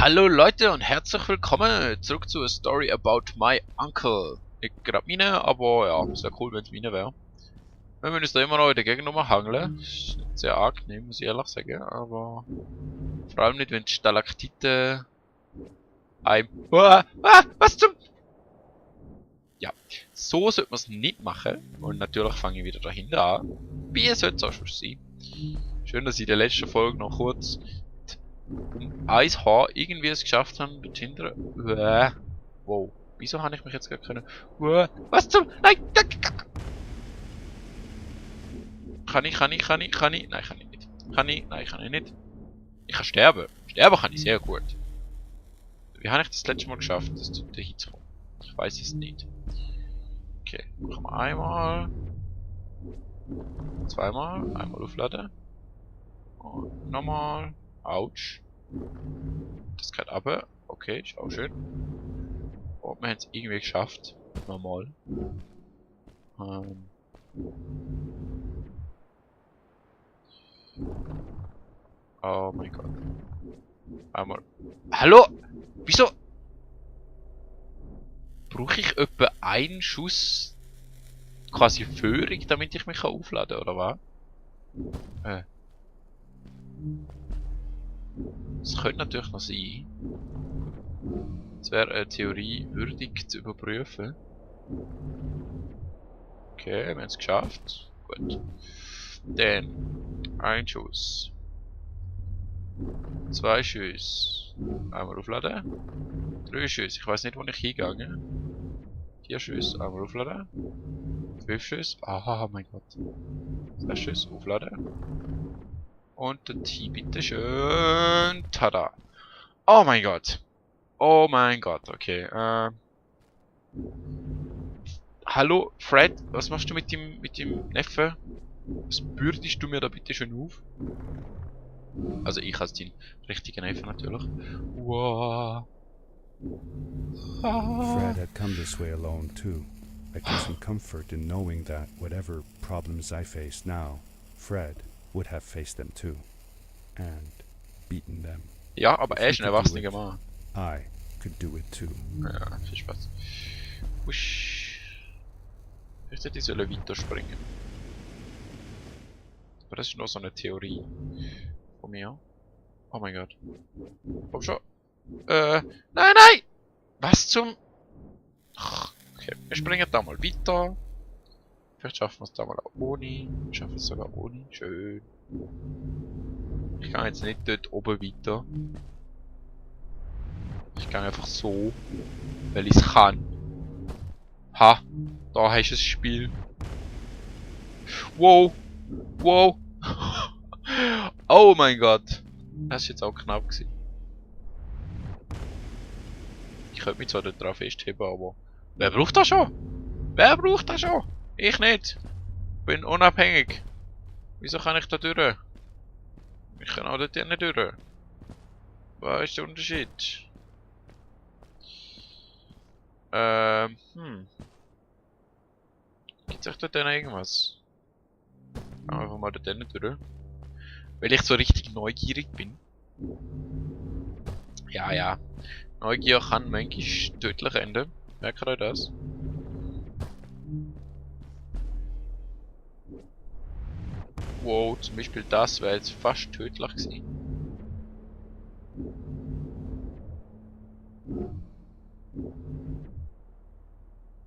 Hallo Leute und herzlich willkommen zurück zu A Story About My Uncle. Nicht gerade meine, aber ja, es wäre cool, wenn es meine wäre. Wir müssen uns da immer noch in der Gegend rumhangeln. Ist nicht sehr angenehm, muss ich ehrlich sagen, aber vor allem nicht, wenn die Stalaktiten einem... was zum... Ja, so sollte man es nicht machen. Und natürlich fange ich wieder dahinter an. Wie sollte es auch schon sein. Schön, dass ich in der letzten Folge noch kurz um 1 Haar irgendwie es geschafft haben, dort hinten. Wow. Wieso habe ich mich jetzt gar können? Was zum... Nein! Kann ich? Nein, kann ich nicht. Nein, kann ich nicht. Ich kann sterben. Sterben kann ich sehr gut. Wie habe ich das letzte Mal geschafft, das dort hinzukommen? Ich weiß es nicht. Okay, machen wir einmal. Zweimal. Einmal aufladen. Und nochmal. Autsch. Das geht aber. Okay, ist auch schön. Und wir haben es irgendwie geschafft. Normal. Oh mein Gott. Einmal. Hallo? Wieso? Brauche ich etwa einen Schuss quasi Führung, damit ich mich aufladen kann, oder was? Das könnte natürlich noch sein. Es wäre eine Theorie würdig zu überprüfen. Okay, wir haben es geschafft. Gut. Dann ein Schuss. 2 Schüsse. Einmal aufladen. 3 Schüsse. Ich weiß nicht, wo ich hingegangen. 4 Schüsse. Einmal aufladen. 5 Schüsse. Ah, mein Gott. 2 Schüsse. Aufladen. Und der Tee, bitteschön. Tada. Oh mein Gott. Oh mein Gott. Okay. Hallo, Fred. Was machst du mit dem Neffen? Was bürdest du mir da bitte schön auf? Also ich als den richtigen Neffen natürlich. Wow. Fred had come this way alone too. I took some comfort in knowing that whatever problems I face now, Fred would have faced them too. And beaten them. Ja, aber er ist ein If he could do erwachsener it, Mann. I could do it too. Ja, viel Spaß. Wusch. Ich sollte weiterspringen. Aber das ist nur so eine Theorie von mir. Oh mein Gott. Komm schon. Nein! Was zum... Okay, wir springen da mal weiter. Vielleicht schaffen wir es da mal auch ohne. Wir schaffen es sogar ohne. Schön. Ich kann jetzt nicht dort oben weiter. Ich gehe einfach so. Weil ich es kann. Ha! Da hast du das Spiel. Wow! Wow! Oh mein Gott! Das ist jetzt auch knapp gewesen. Ich könnte mich zwar dort drauf festheben, aber... Wer braucht das schon? Wer braucht das schon? Ich nicht. Bin unabhängig. Wieso kann ich da durch? Ich kann auch dort nicht durch. Was ist der Unterschied? Gibt es da denn irgendwas? Kann einfach mal dort nicht durch. Weil ich so richtig neugierig bin. Ja. Neugier kann manchmal tödlich enden. Merkt ihr das? Wow, zum Beispiel das wäre jetzt fast tödlich gewesen.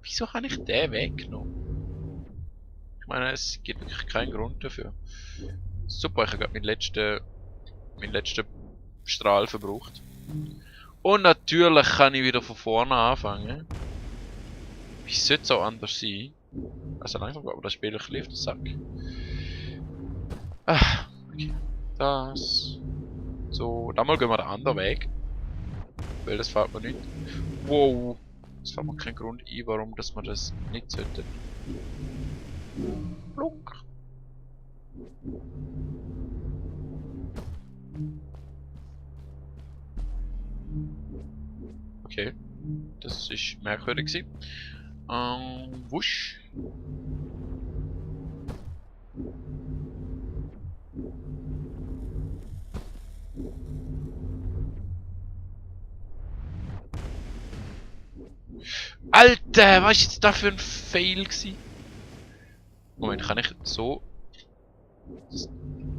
Wieso habe ich den weggenommen? Ich meine, es gibt wirklich keinen Grund dafür. Super, ich habe gerade meinen letzten Strahl verbraucht. Und natürlich kann ich wieder von vorne anfangen. Wie sollte es auch anders sein? Also langsam geht aber das Spiel ein bisschen auf den Sack. Ah, okay. Das. So, dann mal gehen wir den anderen Weg. Weil das fällt mir nicht. Wow. Es fällt mir kein Grund ein, warum dass man das nicht sollte. Blunk. Okay. Das ist merkwürdig gewesen. Wusch. Alter, was ist jetzt da für ein Fail gewesen? Moment, kann ich so...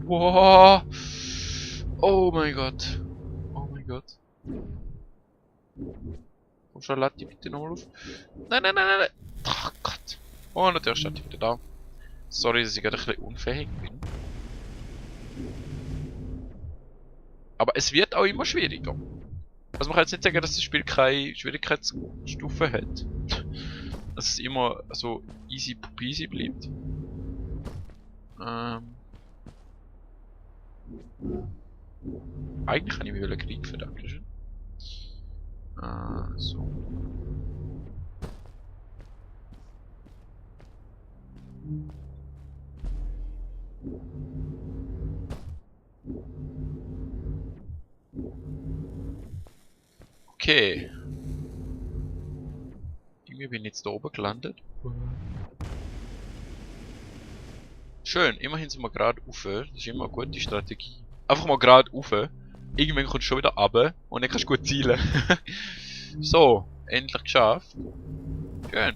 Wow! Oh mein Gott. Oh mein Gott. Komm schon, lad die bitte nochmal auf. Nein, nein, nein, nein. Oh Gott. Oh, natürlich steht die wieder da. Sorry, dass ich gerade ein bisschen unfähig bin. Aber es wird auch immer schwieriger. Also man kann jetzt nicht sagen, dass das Spiel keine Schwierigkeitsstufe hat. Dass es immer so easy peasy bleibt. Eigentlich kann ich mich wieder Krieg für Dankeschön. So. Okay. Irgendwie bin ich jetzt da oben gelandet. Schön, immerhin sind wir gerade rauf. Das ist immer eine gute Strategie. Einfach mal gerade rauf. Irgendwann kommst du schon wieder runter und dann kannst du gut zielen. So, endlich geschafft. Schön.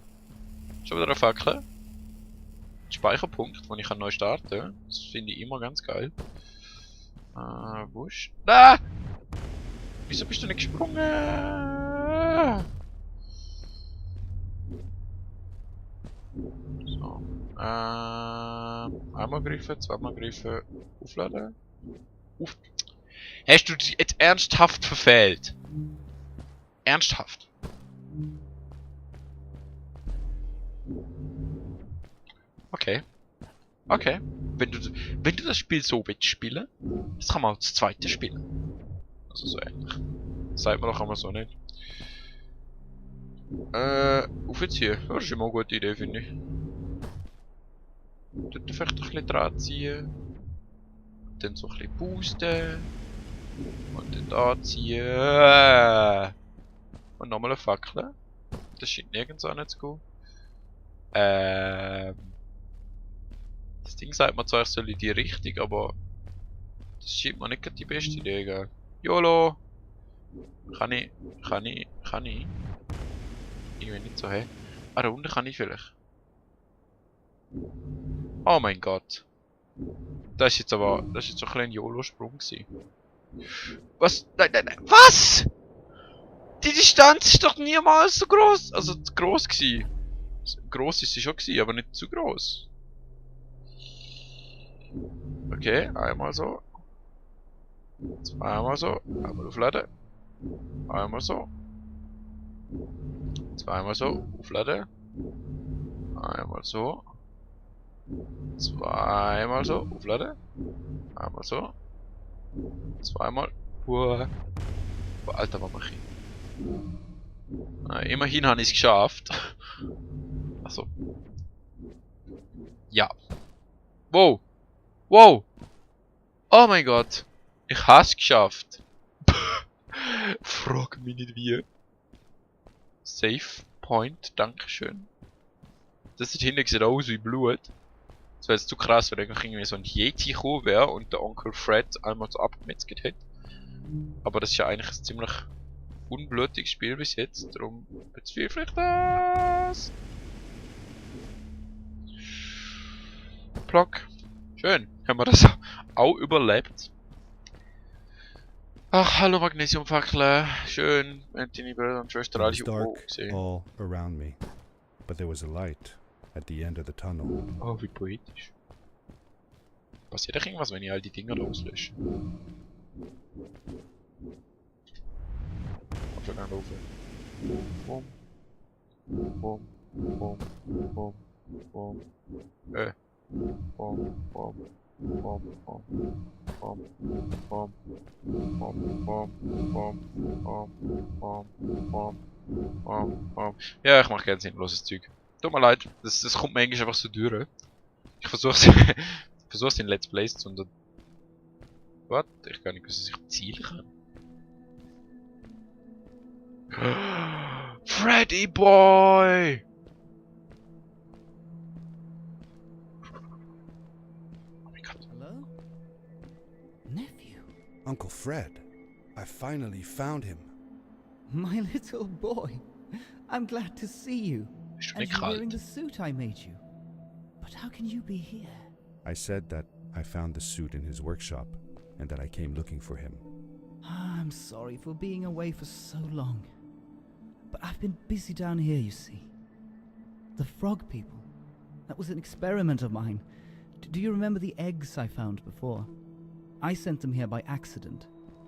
Schon wieder eine Fackel. Speicherpunkt, wo ich neu starten kann. Das finde ich immer ganz geil. Wo ist... Ah! Wieso bist du nicht gesprungen? So. Einmal greifen, zweimal greifen, aufladen. Hast du dich jetzt ernsthaft verfehlt? Ernsthaft? Okay. Okay. Wenn du das Spiel so willst spielen, das kann man auch das zweite spielen. Also so ähnlich. Das sagt man doch einmal so nicht. Auf jetzt hier. Ja, das ist immer eine gute Idee, finde ich. Dort vielleicht ein bisschen dran ziehen. Dann so ein bisschen boosten. Und dann anziehen. Und nochmal eine Fackel. Das scheint nirgends an zu gehen. Das Ding sagt mir zwar, ich soll in die Richtung, aber das scheint mir nicht die beste Idee, gell? YOLO! Kann ich? Irgendwie nicht so, hä? Ah, da unten kann ich vielleicht. Oh mein Gott. Das ist jetzt so ein kleiner YOLO-Sprung gewesen. Was? Nein, nein, nein. Was? Die Distanz ist doch niemals so groß. Also groß gewesen. Groß ist sie schon gewesen, aber nicht zu groß. Okay, einmal so. Zweimal so. Einmal aufladen. Einmal so. Zweimal so. Aufladen. Einmal so. Zweimal so. Aufladen. Einmal so. Zweimal. Boah, Alter, was mache ich? Immerhin habe ich es geschafft. Achso. Ja. Wow. Wow. Oh mein Gott. Ich habe es geschafft. Frag mich nicht wie. Save Point. Dankeschön. Das sieht hinten sieht aus wie Blut. Das wäre jetzt zu krass, wenn eigentlich irgendwie so ein Yeti gekommen wäre und der Onkel Fred einmal so abgemetzelt hätte. Aber das ist ja eigentlich ein ziemlich unblutiges Spiel bis jetzt, darum bezweifle ich das. Plock. Schön, haben wir das auch überlebt. Ach, hallo Magnesiumfackel. Schön, wenn deine Brüder und Schwestern alle It was dark all around me, but there was a light at the end of the tunnel. Oh, wie poetisch. Passiert doch irgendwas, wenn ich all die Dinger da auslösche? Komm schon gerne rauf. Boom. Boom. Boom. Boom. Boom. Boom. Boom. Boom. Boom. Boom. Boom. Boom. Boom. Boom. Boom. Boom. Boom. Ja, ich mache gerne sinnloses Zeug. Tut mir leid, das kommt mir eigentlich einfach so durch. Ich versuch's in Let's Plays zu unter... Was? Ich kann nicht wissen, dass ich zielen kann. Freddy Boy! Oh mein Gott. Hello? Nephew? Uncle Fred, I finally found him. My little boy. I'm glad to see you. Bist du And nicht you're wearing kalt? the suit I made you. But how can you be here? I said that I found the suit in his workshop and that I came looking for him. I'm sorry for being away for so long. But I've been busy down here, you see. The frog people. That was an experiment of mine. Do you remember the eggs I found before? I sent them here by accident,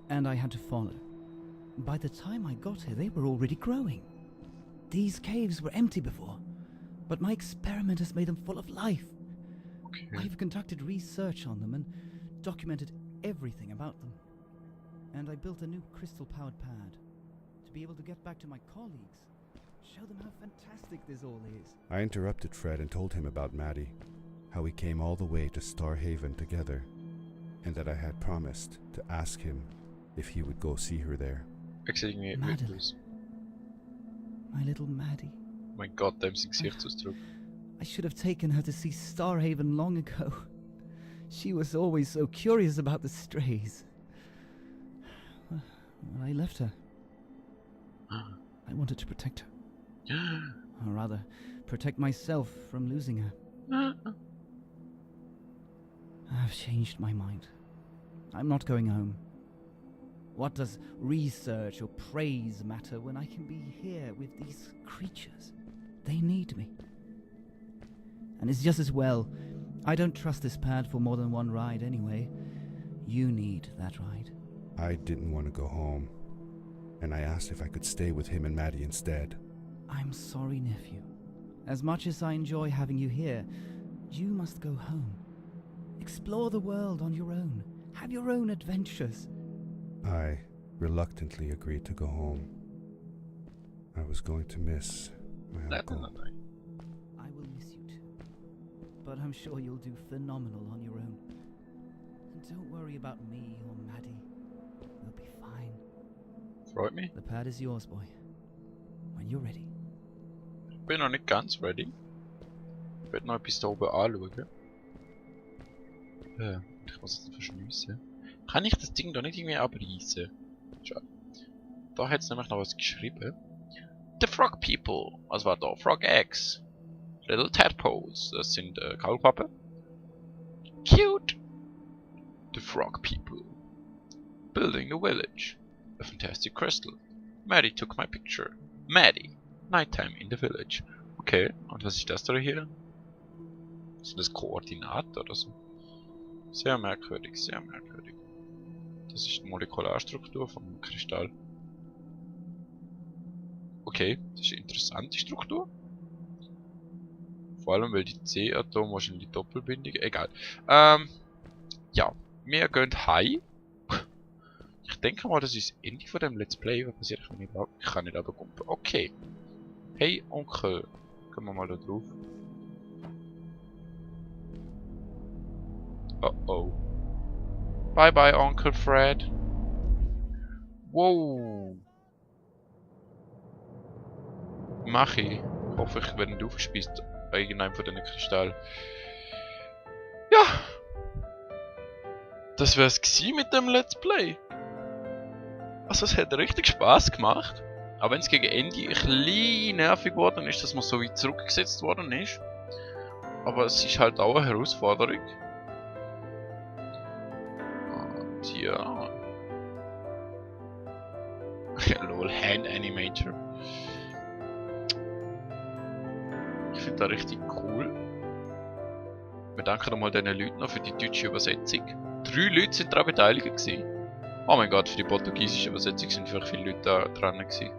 and I had to follow. By the time I got here, they were already growing. These caves were empty before, but my experiment has made them full of life. Okay. I've conducted research on them and documented everything about them. And I built a new crystal-powered pad to be able to get back to my colleagues, show them how fantastic this all is. I interrupted Fred and told him about Maddie, how we came all the way to Starhaven together, and that I had promised to ask him if he would go see her there. Ik zie irgendwie Madeline. Windows. My little Maddie. Mein Gott, dem sein Gesichtsausdruck. I should have taken her to see Starhaven long ago. She was always so curious about the strays. Well, I left her. I wanted to protect her. Or rather, protect myself from losing her. I've changed my mind. I'm not going home. What does research or praise matter when I can be here with these creatures? They need me. And it's just as well. I don't trust this pad for more than one ride anyway. You need that ride. I didn't want to go home, and I asked if I could stay with him and Maddie instead. I'm sorry, nephew. As much as I enjoy having you here, you must go home. Explore the world on your own. Have your own adventures. I reluctantly agreed to go home. I was going to miss my uncle. I will miss you too. But I'm sure you'll do phenomenal on your own. And don't worry about me or Maddie. We'll be fine. Freut mich. The pad is yours, boy. When you're ready. Ich bin noch nicht ganz ready. Ich werde noch etwas da oben anschauen. Ich muss jetzt verschliessen. Kann ich das Ding da nicht irgendwie abreißen? Schade. Da hat es nämlich noch was geschrieben. The Frog People. Was war da? Frog Eggs. Little Tadpoles. Das sind Kaulquappen. Cute. The Frog People. Building a village. A fantastic crystal. Maddie took my picture. Maddie. Nighttime in the village. Okay, und was ist das da hier? Sind das Koordinaten oder so? Sehr merkwürdig, sehr merkwürdig. Das ist die Molekularstruktur vom Kristall. Okay, das ist eine interessante Struktur. Vor allem, weil die C-Atome wahrscheinlich Doppelbindung. Egal. Ja, wir gehen heim. Ich denke mal, das ist das Ende von dem Let's Play. Was passiert, ich kann nicht runterkumpen. Okay. Hey, Onkel. Gehen wir mal da drauf. Oh oh. Bye bye, Onkel Fred. Wow. Mach ich. Ich hoffe, ich werde nicht aufgespießt bei irgendeinem von diesen Kristallen. Ja. Das wär's gewesen mit dem Let's Play. Also es hat richtig Spaß gemacht. Auch wenn es gegen Ende ein bisschen nervig geworden ist, dass man so weit zurückgesetzt worden ist. Aber es ist halt auch eine Herausforderung. Und ja. Lol, Hand Animator. Ich finde das richtig cool. Wir danken nochmal diesen Leuten noch für die deutsche Übersetzung. 3 Leute sind daran beteiligt gewesen. Oh mein Gott, für die portugiesische Übersetzung sind vielleicht viele Leute da dran gewesen.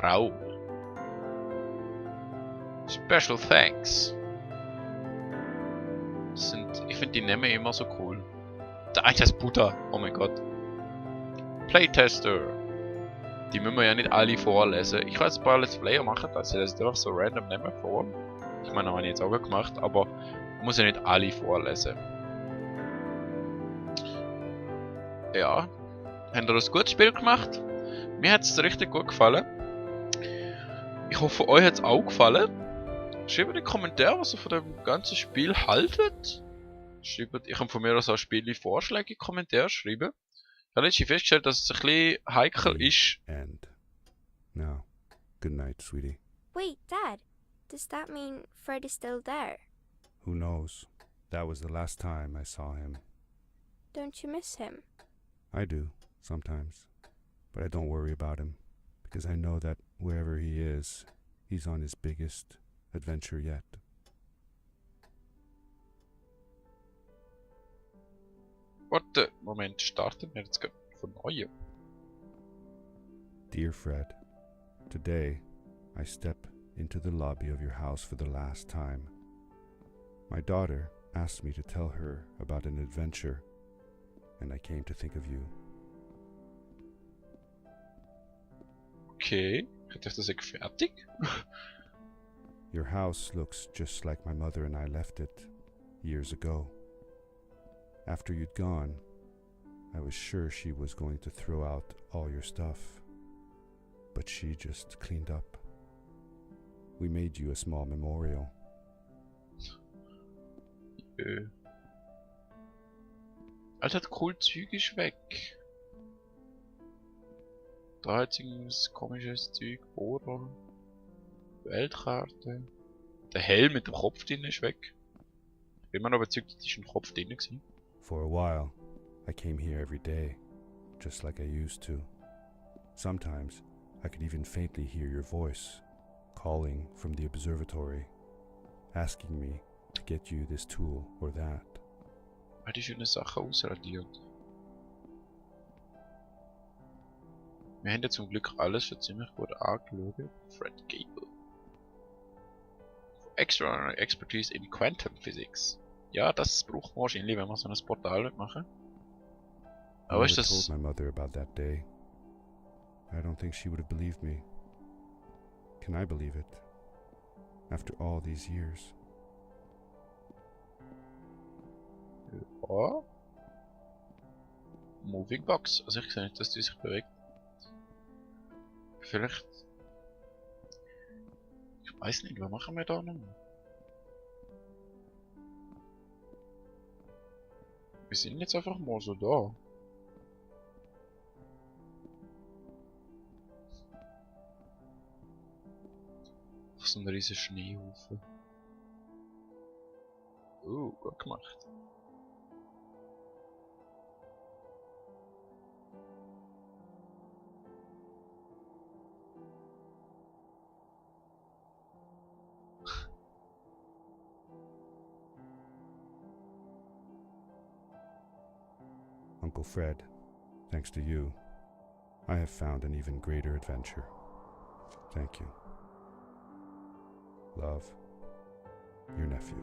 Rau. Special thanks. Ich finde die Namen immer so cool. Da ist das Buddha. Oh mein Gott. Playtester. Die müssen wir ja nicht alle vorlesen. Ich kann jetzt ein paar Let's Player machen, da lese ich einfach so random Namen vor. Ich meine, habe ich jetzt auch gemacht, aber ich muss ja nicht alle vorlesen. Ja. Habt ihr ein gutes Spiel gemacht? Mir hat es richtig gut gefallen. Ich hoffe, euch hat es auch gefallen. Schreibt in die Kommentare, was ihr von dem ganzen Spiel haltet. Schreibt, ich kann von mir aus auch Spiele-Vorschläge in die Kommentare schreiben. Ich habe letztens festgestellt, dass es ein bisschen heikel ist. And now, Good night, sweetie. Wait, Dad. Does that mean Fred is still there? Who knows? That was the last time I saw him. Don't you miss him? I do, sometimes. But I don't worry about him, because I know that wherever he is, he's on his biggest adventure yet. Warte, Moment, starten wir jetzt von neuem. Dear Fred, today I step into the lobby of your house for the last time. My daughter asked me to tell her about an adventure, and I came to think of you. Okay, ich dachte, das ist fertig. Your house looks just like my mother and I left it years ago. After you'd gone, I was sure she was going to throw out all your stuff, but she just cleaned up. We made you a small memorial. Alter, das cool Zeug ist weg. Da hat irgendwas komisches Zeug, Bohrer, Weltkarte. Der Helm mit dem Kopf drin ist weg. Ich bin mir noch überzeugt, dass ist ein Kopf drin gewesen. For a while, I came here every day, just like I used to. Sometimes, I could even faintly hear your voice, calling from the observatory, asking me to get you this tool or that. Weil die schöne Sachen ausradiert. Wir haben ja zum Glück alles schon ziemlich gut angeschaut. Fred Gable. Extraordinary Expertise in Quantum Physics. Ja, das braucht man wahrscheinlich, wenn man so ein Portal machen. Aber I ist never das... told my mother about that day. I don't think she would have believed me. Can I believe it? After all these years. Ja. Moving Box. Also ich sehe nicht, dass die sich bewegt. Vielleicht... Ich weiß nicht, was machen wir da noch? Wir sind jetzt einfach mal so da. Auf so ein riesen Schneehaufen. Gut gemacht. Uncle Fred, thanks to you, I have found an even greater adventure. Thank you. Love, your nephew.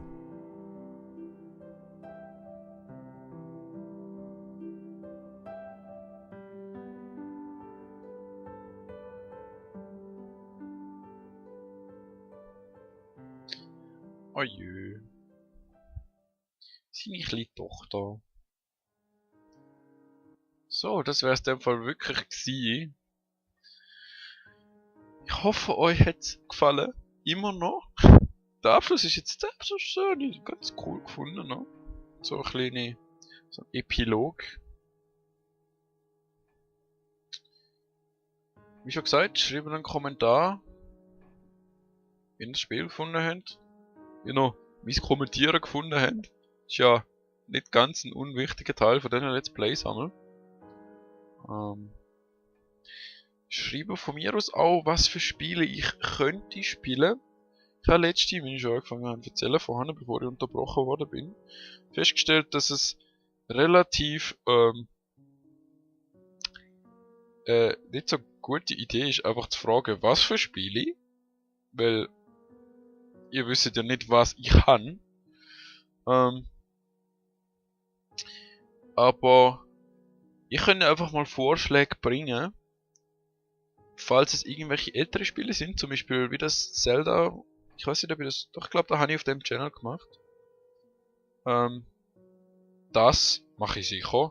Oje. Seine kleine Tochter. So, das wäre es in dem Fall wirklich gewesen. Ich hoffe, euch hat es gefallen. Immer noch. Der Abschluss ist jetzt so schön. Ich habe ganz cool gefunden. Ne? So ein kleiner so ein Epilog. Wie schon gesagt, schreibt einen Kommentar, wenn ihr das Spiel gefunden habt. Genau, wie es Kommentieren gefunden habt. Ist ja nicht ganz ein unwichtiger Teil von diesen Let's Plays haben. Schreibe von mir aus auch, was für Spiele ich könnte spielen. Ich habe letztes Mal, wenn ich schon angefangen habe zu erzählen vorhin, bevor ich unterbrochen worden bin, festgestellt, dass es relativ nicht so eine gute Idee ist, einfach zu fragen, was für Spiele. Weil ihr wisst ja nicht, was ich kann. Aber ich könnte einfach mal Vorschläge bringen, falls es irgendwelche ältere Spiele sind, zum Beispiel wie das Zelda. Ich weiß nicht, ob ich das. Doch, ich glaube, da habe ich auf dem Channel gemacht. Das mache ich sicher.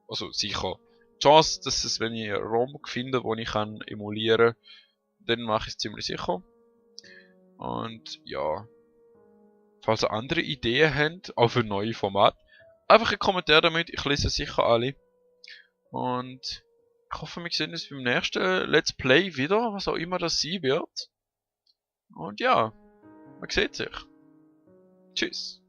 Also sicher. Die Chance, dass es, wenn ich einen ROM finde, wo ich kann emulieren, dann mache ich es ziemlich sicher. Und ja. Falls ihr andere Ideen habt, auch für neue Formate, einfach einen Kommentar damit, ich lese sicher alle. Und Ich hoffe, wir sehen uns beim nächsten Let's Play wieder, was auch immer das sein wird. Und ja, man sieht sich. Tschüss.